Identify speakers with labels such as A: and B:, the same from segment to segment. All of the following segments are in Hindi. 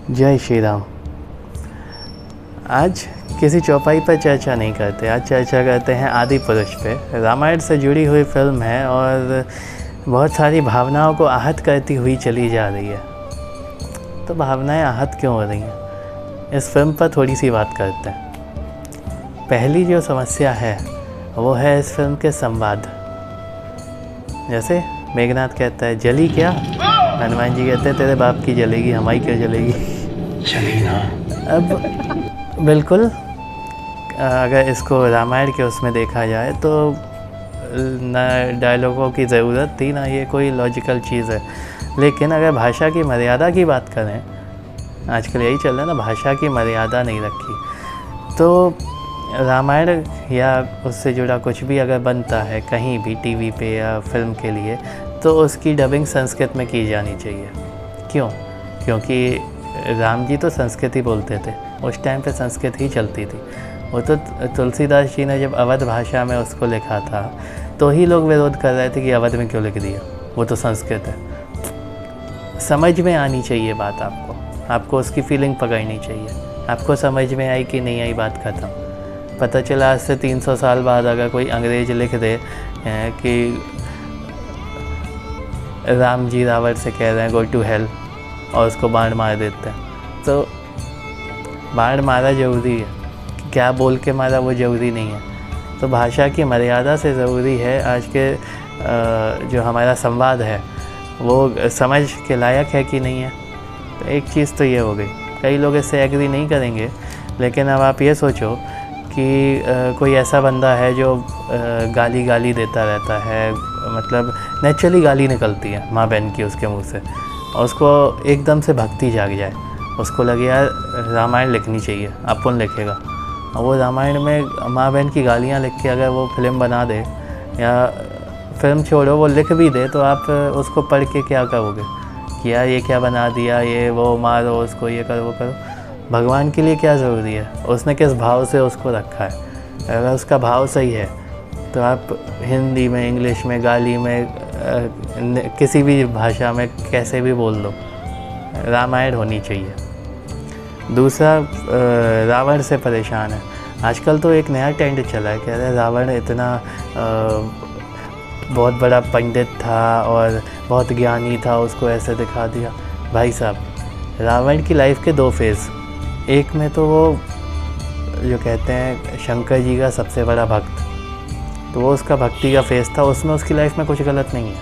A: जय श्री राम। आज किसी चौपाई पर चर्चा नहीं करते, आज चर्चा करते हैं आदि पुरुष पे। रामायण से जुड़ी हुई फिल्म है और बहुत सारी भावनाओं को आहत करती हुई चली जा रही है। तो भावनाएं आहत क्यों हो रही हैं, इस फिल्म पर थोड़ी सी बात करते हैं। पहली जो समस्या है वो है इस फिल्म के संवाद। जैसे मेघनाथ कहता है जली क्या, हनुमान जी कहते हैं तेरे बाप की जलेगी, हमारी क्यों जलेगी।
B: चली ना।
A: अब बिल्कुल अगर इसको रामायण के उसमें देखा जाए तो न डायलॉगों की ज़रूरत थी, ना ये कोई लॉजिकल चीज़ है। लेकिन अगर भाषा की मर्यादा की बात करें, आजकल यही चल रहा है ना, भाषा की मर्यादा नहीं रखी। तो रामायण या उससे जुड़ा कुछ भी अगर बनता है कहीं भी टीवी पे या फिल्म के लिए, तो उसकी डबिंग संस्कृत में की जानी चाहिए। क्यों? क्योंकि राम जी तो संस्कृत ही बोलते थे, उस टाइम पे संस्कृत ही चलती थी। वो तो तुलसीदास जी ने जब अवध भाषा में उसको लिखा था तो ही लोग विरोध कर रहे थे कि अवध में क्यों लिख दिया, वो तो संस्कृत है। समझ में आनी चाहिए बात, आपको उसकी फीलिंग पकड़नी चाहिए। आपको समझ में आई कि नहीं आई, बात ख़त्म। पता चला आज से 300 साल बाद अगर कोई अंग्रेज लिख दे कि राम जी रावण से कह रहे हैं गो टू हेल और उसको बाण मार देते हैं, तो बाण मारा ज़रूरी है, क्या बोल के मारा वो ज़रूरी नहीं है। तो भाषा की मर्यादा से ज़रूरी है आज के जो हमारा संवाद है वो समझ के लायक है कि नहीं है। तो एक चीज़ तो ये हो गई। कई लोग इससे एग्री नहीं करेंगे, लेकिन अब आप ये सोचो कि कोई ऐसा बंदा है जो गाली देता रहता है, मतलब नेचुरली गाली निकलती है माँ बहन की उसके मुंह से, और उसको एकदम से भक्ति जाग जाए, उसको लगे यार रामायण लिखनी चाहिए, अब कौन लिखेगा। और वो रामायण में माँ बहन की गालियाँ लिख के अगर वो फिल्म बना दे, या फिल्म छोड़ो वो लिख भी दे, तो आप उसको पढ़ के क्या करोगे कि यार ये क्या बना दिया, ये वो मारो उसको, ये करो वो करो। भगवान के लिए क्या ज़रूरी है, उसने किस भाव से उसको रखा है। अगर उसका भाव सही है तो आप हिंदी में, इंग्लिश में, गाली में, किसी भी भाषा में कैसे भी बोल दो, रामायण होनी चाहिए। दूसरा, रावण से परेशान है। आजकल तो एक नया ट्रेंड चला है, कह रहे रावण इतना बहुत बड़ा पंडित था और बहुत ज्ञानी था, उसको ऐसे दिखा दिया। भाई साहब, रावण की लाइफ के 2 फेज़, एक में तो वो जो कहते हैं शंकर जी का सबसे बड़ा भक्त, तो वो उसका भक्ति का फेज़ था, उसमें उसकी लाइफ में कुछ गलत नहीं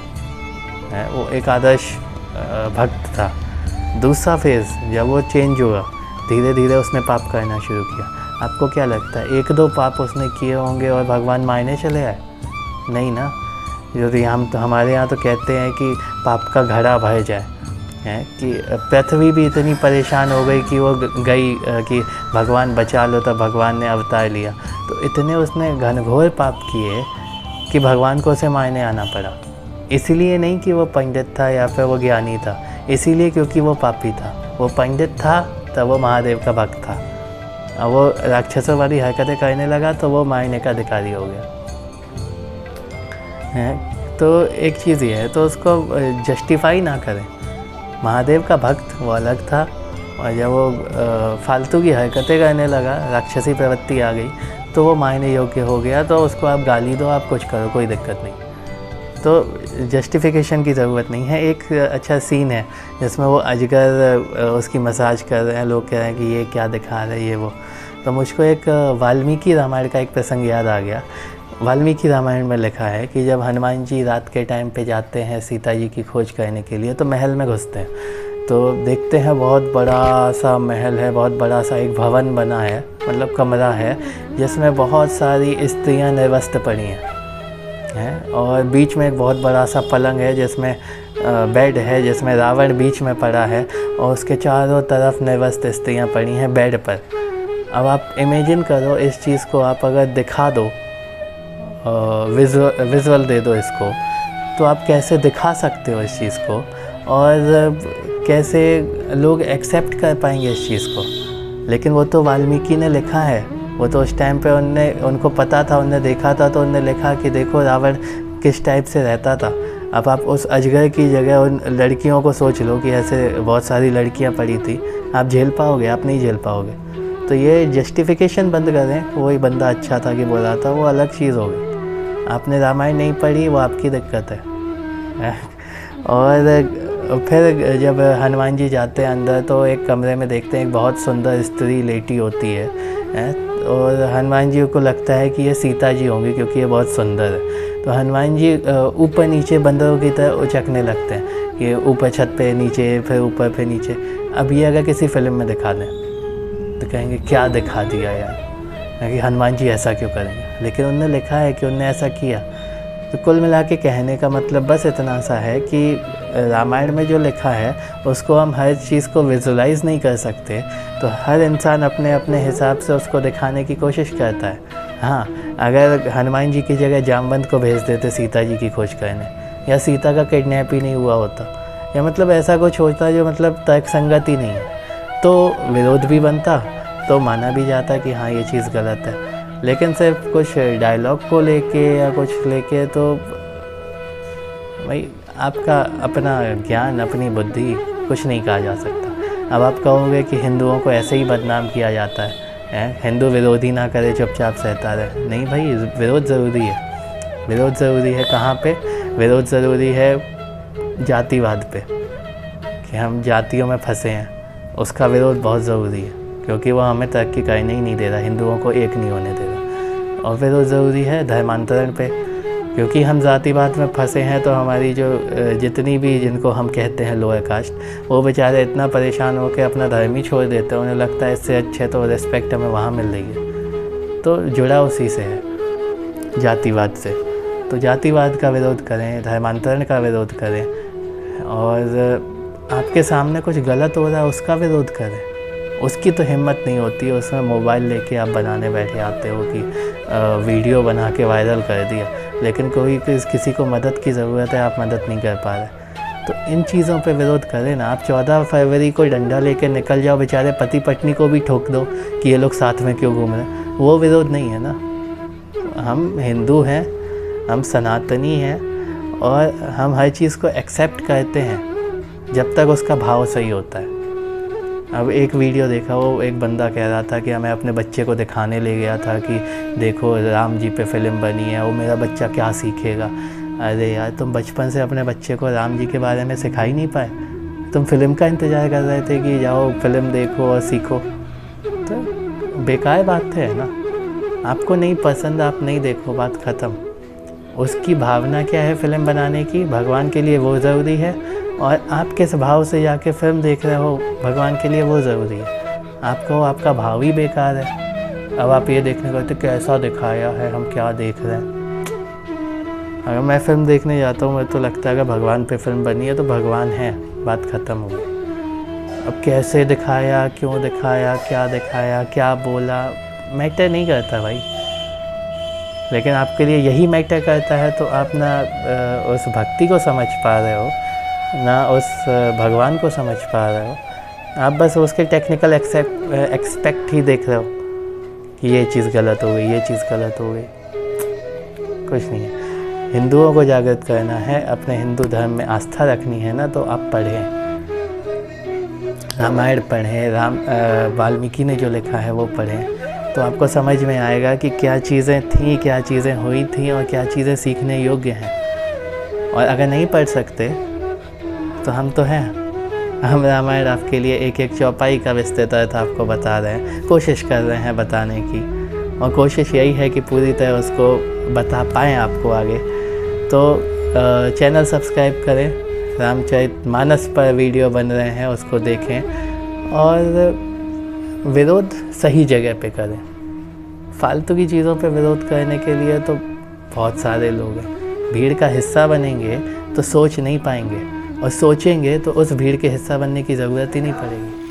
A: है, वो एक आदर्श भक्त था। दूसरा फेज़ जब वो चेंज हुआ, धीरे धीरे उसने पाप करना शुरू किया। आपको क्या लगता है 1-2 पाप उसने किए होंगे और भगवान मायने चले आए? नहीं ना। जो हमारे यहाँ तो कहते हैं कि पाप का घड़ा भर जाए, है कि पृथ्वी भी इतनी परेशान हो गई कि वो गई कि भगवान बचा लो, तब भगवान ने अवतार लिया। तो इतने उसने घनघोर पाप किए कि भगवान को उसे मायने आना पड़ा। इसीलिए नहीं कि वो पंडित था या फिर वो ज्ञानी था, इसीलिए क्योंकि वो पापी था। वो पंडित था तब वो महादेव का भक्त था, और वो राक्षसों वाली हरकतें करने लगा तो वो मायने का अधिकारी हो गया है। तो एक चीज़ ये है, तो उसको जस्टिफाई ना करें। महादेव का भक्त वो अलग था, और जब वो फालतू की हरकतें करने लगा, राक्षसी प्रवृत्ति आ गई, तो वो मायने योग्य हो गया। तो उसको आप गाली दो, आप कुछ करो, कोई दिक्कत नहीं। तो जस्टिफिकेशन की ज़रूरत नहीं है। एक अच्छा सीन है जिसमें वो अजगर उसकी मसाज कर रहे हैं, लोग कह रहे हैं कि ये क्या दिखा रहे हैं ये वो। तो मुझको एक वाल्मीकि रामायण का एक प्रसंग याद आ गया। वाल्मीकि रामायण में लिखा है कि जब हनुमान जी रात के टाइम पे जाते हैं सीता जी की खोज करने के लिए, तो महल में घुसते हैं, तो देखते हैं बहुत बड़ा सा महल है, बहुत बड़ा सा एक भवन बना है, मतलब कमरा है, जिसमें बहुत सारी स्त्रियां निर्वस्त्र पड़ी हैं, और बीच में एक बहुत बड़ा सा पलंग है जिसमें बेड है, जिसमें रावण बीच में पड़ा है, और उसके चारों तरफ निर्वस्त्र स्त्रियाँ पड़ी हैं बेड पर। अब आप इमेजिन करो, इस चीज़ को आप अगर दिखा दो, विजुअल दे दो इसको, तो आप कैसे दिखा सकते हो इस चीज़ को, और कैसे लोग एक्सेप्ट कर पाएंगे इस चीज़ को। लेकिन वो तो वाल्मीकि ने लिखा है, वो तो उस टाइम पे उनको पता था, उनने देखा था, तो उनने लिखा कि देखो रावण किस टाइप से रहता था। अब आप उस अजगर की जगह उन लड़कियों को सोच लो कि ऐसे बहुत सारी लड़कियां पड़ी थी, आप झेल पाओगे? आप नहीं झेल पाओगे। तो ये जस्टिफिकेशन बंद करें, वही बंदा अच्छा था कि बोला था, वो अलग चीज़ हो गई। आपने रामायण नहीं पढ़ी, वो आपकी दिक्कत है। और फिर जब हनुमान जी जाते हैं अंदर तो एक कमरे में देखते हैं एक बहुत सुंदर स्त्री लेटी होती है, और हनुमान जी को लगता है कि ये सीता जी होंगी क्योंकि ये बहुत सुंदर है। तो हनुमान जी ऊपर नीचे बंदरों की तरह उचकने लगते हैं कि ऊपर छत पे, नीचे, फिर ऊपर, फिर नीचे। अब ये अगर किसी फिल्म में दिखा दें तो कहेंगे क्या दिखा दिया यार, कि हनुमान जी ऐसा क्यों करेंगे, लेकिन उनने लिखा है कि उनने ऐसा किया। तो कुल मिला के कहने का मतलब बस इतना सा है कि रामायण में जो लिखा है उसको हम हर चीज़ को विजुलाइज़ नहीं कर सकते, तो हर इंसान अपने अपने हिसाब से उसको दिखाने की कोशिश करता है। हाँ, अगर हनुमान जी की जगह जामवंत को भेज देते सीता जी की खोज करने, या सीता का किडनैप ही नहीं हुआ होता, या मतलब ऐसा कुछ होता जो मतलब तर्क संगत ही नहीं है, तो विरोध भी बनता, तो माना भी जाता कि हाँ ये चीज़ गलत है। लेकिन सिर्फ कुछ डायलॉग को लेके या कुछ लेके तो भाई आपका अपना ज्ञान, अपनी बुद्धि कुछ नहीं कहा जा सकता। अब आप कहोगे कि हिंदुओं को ऐसे ही बदनाम किया जाता है, हिंदू विरोधी ना करे, चुपचाप सहता रहे। नहीं भाई, विरोध ज़रूरी है। विरोध ज़रूरी है कहाँ पे? विरोध ज़रूरी है जातिवाद पे, कि हम जातियों में फंसे हैं, उसका विरोध बहुत ज़रूरी है, क्योंकि वो हमें तरक्की करने ही नहीं दे रहा, हिंदुओं को एक नहीं होने दे रहा। और विरोध ज़रूरी है धर्मांतरण पे, क्योंकि हम जातिवाद में फंसे हैं, तो हमारी जो जितनी भी, जिनको हम कहते हैं लोअर कास्ट, वो बेचारे इतना परेशान होकर अपना धर्म ही छोड़ देते हैं। उन्हें लगता है इससे अच्छे तो रिस्पेक्ट हमें वहाँ मिल रही है। तो जुड़ा उसी से है, जातिवाद से। तो जातिवाद का विरोध करें, धर्मांतरण का विरोध करें, और आपके सामने कुछ गलत हो रहा है उसका विरोध करें। उसकी तो हिम्मत नहीं होती है, उसमें मोबाइल लेके आप बनाने बैठे आते हो कि वीडियो बना के वायरल कर दिया, लेकिन कोई किसी को मदद की ज़रूरत है, आप मदद नहीं कर पा रहे। तो इन चीज़ों पे विरोध करें ना। आप 14 फरवरी को डंडा लेके निकल जाओ, बेचारे पति पत्नी को भी ठोक दो कि ये लोग साथ में क्यों घूम रहे हैं, वो विरोध नहीं है ना। हम हिंदू हैं, हम सनातनी हैं, और हम हर चीज़ को एक्सेप्ट करते हैं जब तक उसका भाव सही होता है। अब एक वीडियो देखा, वो एक बंदा कह रहा था कि मैं अपने बच्चे को दिखाने ले गया था कि देखो राम जी पे फिल्म बनी है, वो मेरा बच्चा क्या सीखेगा। अरे यार, तुम बचपन से अपने बच्चे को राम जी के बारे में सिखा ही नहीं पाए, तुम फिल्म का इंतज़ार कर रहे थे कि जाओ फिल्म देखो और सीखो। तो बेकार बात है ना। आपको नहीं पसंद, आप नहीं देखो, बात ख़त्म। उसकी भावना क्या है फिल्म बनाने की, भगवान के लिए वो ज़रूरी है, और आप किस भाव से जाके फिल्म देख रहे हो भगवान के लिए वो ज़रूरी है। आपका भाव ही बेकार है। अब आप ये देखने को तो कैसा दिखाया है, हम क्या देख रहे हैं। अगर मैं फ़िल्म देखने जाता हूँ, मुझे तो लगता है अगर भगवान पे फिल्म बनी है तो भगवान है, बात ख़त्म हो गई। अब कैसे दिखाया, क्यों दिखाया, क्या दिखाया, क्या बोला, मैटर नहीं करता भाई। लेकिन आपके लिए यही मैटर करता है, तो आप ना उस भक्ति को समझ पा रहे हो, ना उस भगवान को समझ पा रहे हो। आप बस उसके टेक्निकल एक्सपेक्ट ही देख रहे हो कि ये चीज़ गलत हो गई, ये चीज़ गलत हो गई। कुछ नहीं है। हिंदुओं को जागृत करना है, अपने हिंदू धर्म में आस्था रखनी है ना, तो आप पढ़ें, रामायण पढ़ें, वाल्मीकि ने जो लिखा है वो पढ़ें, तो आपको समझ में आएगा कि क्या चीज़ें थीं, क्या चीज़ें हुई थीं, और क्या चीज़ें सीखने योग्य हैं। और अगर नहीं पढ़ सकते तो हम तो हैं, हम रामायण आपके लिए एक एक चौपाई का विस्तृत अर्थ आपको बता रहे हैं, कोशिश कर रहे हैं बताने की, और कोशिश यही है कि पूरी तरह उसको बता पाएँ आपको आगे। तो चैनल सब्सक्राइब करें, रामचरितमानस पर वीडियो बन रहे हैं, उसको देखें, और विरोध सही जगह पे करें। फालतू की चीज़ों पे विरोध करने के लिए तो बहुत सारे लोग हैं। भीड़ का हिस्सा बनेंगे तो सोच नहीं पाएंगे, और सोचेंगे तो उस भीड़ के हिस्सा बनने की ज़रूरत ही नहीं पड़ेगी।